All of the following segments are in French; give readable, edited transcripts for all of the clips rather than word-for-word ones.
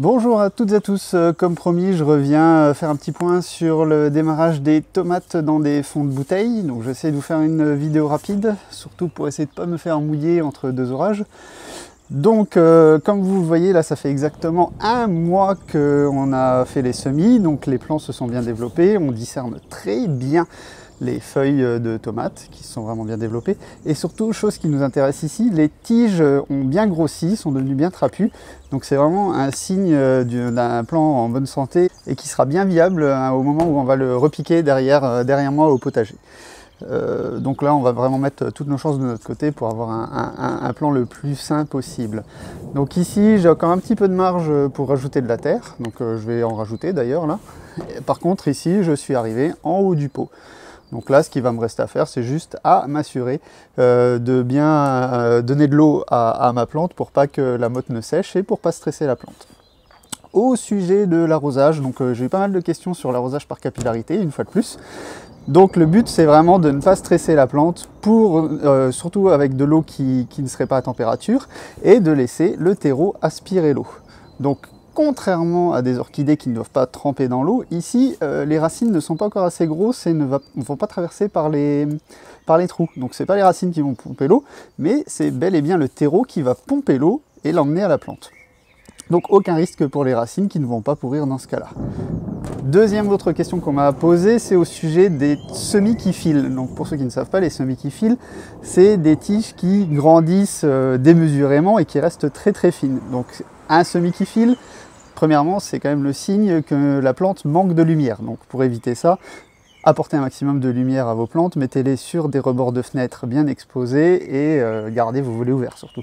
Bonjour à toutes et à tous, comme promis je reviens faire un petit point sur le démarrage des tomates dans des fonds de bouteille. Donc j'essaie de vous faire une vidéo rapide, surtout pour essayer de ne pas me faire mouiller entre deux orages. Donc comme vous le voyez là, ça fait exactement un mois qu'on a fait les semis, donc les plants se sont bien développés, on discerne très bien les feuilles de tomates qui sont vraiment bien développées. Et surtout, chose qui nous intéresse ici, les tiges ont bien grossi, sont devenues bien trapues. Donc c'est vraiment un signe d'un plant en bonne santé et qui sera bien viable au moment où on va le repiquer derrière moi au potager. Donc là, on va vraiment mettre toutes nos chances de notre côté pour avoir un plant le plus sain possible. Donc ici, j'ai encore un petit peu de marge pour rajouter de la terre. Donc je vais en rajouter d'ailleurs là. Par contre, ici, je suis arrivé en haut du pot. Donc là, ce qui va me rester à faire, c'est juste à m'assurer de bien donner de l'eau à ma plante pour pas que la motte ne sèche et pour pas stresser la plante. Au sujet de l'arrosage, donc j'ai eu pas mal de questions sur l'arrosage par capillarité, une fois de plus. Donc le but, c'est vraiment de ne pas stresser la plante, surtout avec de l'eau qui ne serait pas à température, et de laisser le terreau aspirer l'eau. Donc contrairement à des orchidées qui ne doivent pas tremper dans l'eau, ici les racines ne sont pas encore assez grosses et ne vont pas traverser par les trous. Donc ce n'est pas les racines qui vont pomper l'eau, mais c'est bel et bien le terreau qui va pomper l'eau et l'emmener à la plante. Donc aucun risque pour les racines qui ne vont pas pourrir dans ce cas-là. Deuxième autre question qu'on m'a posée, c'est au sujet des semis qui filent. Donc pour ceux qui ne savent pas, les semis qui filent, c'est des tiges qui grandissent démesurément et qui restent très très fines. Donc un semis qui file, premièrement, c'est quand même le signe que la plante manque de lumière. Donc pour éviter ça, apportez un maximum de lumière à vos plantes, mettez-les sur des rebords de fenêtres bien exposés et gardez vos volets ouverts surtout.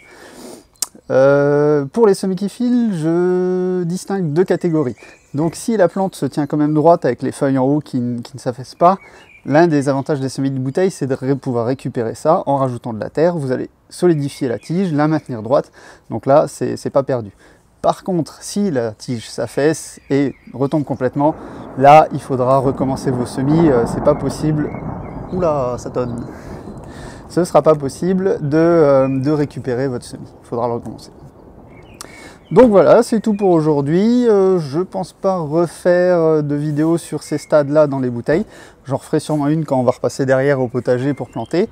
Pour les semis qui filent, je distingue deux catégories. Donc si la plante se tient quand même droite avec les feuilles en haut qui ne s'affaissent pas, l'un des avantages des semis de bouteille, c'est de pouvoir récupérer ça en rajoutant de la terre. Vous allez solidifier la tige, la maintenir droite, donc là c'est pas perdu. Par contre, si la tige s'affaisse et retombe complètement, là il faudra recommencer vos semis, c'est pas possible. Oula, ça tonne. Ce ne sera pas possible de récupérer votre semis, il faudra le recommencer. Donc voilà, c'est tout pour aujourd'hui. Je ne pense pas refaire de vidéo sur ces stades-là dans les bouteilles. J'en referai sûrement une quand on va repasser derrière au potager pour planter.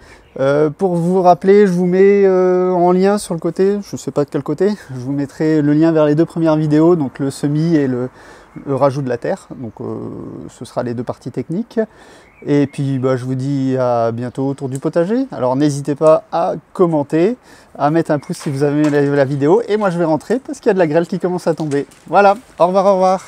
Pour vous rappeler, je vous mets en lien sur le côté, je ne sais pas de quel côté, je vous mettrai le lien vers les deux premières vidéos, donc le semis et le rajout de la terre. Donc ce sera les deux parties techniques. Et puis je vous dis à bientôt autour du potager. Alors n'hésitez pas à commenter, à mettre un pouce si vous avez aimé la vidéo. Et moi je vais rentrer parce qu'il y a de la grêle qui commence à tomber. Voilà, au revoir, au revoir.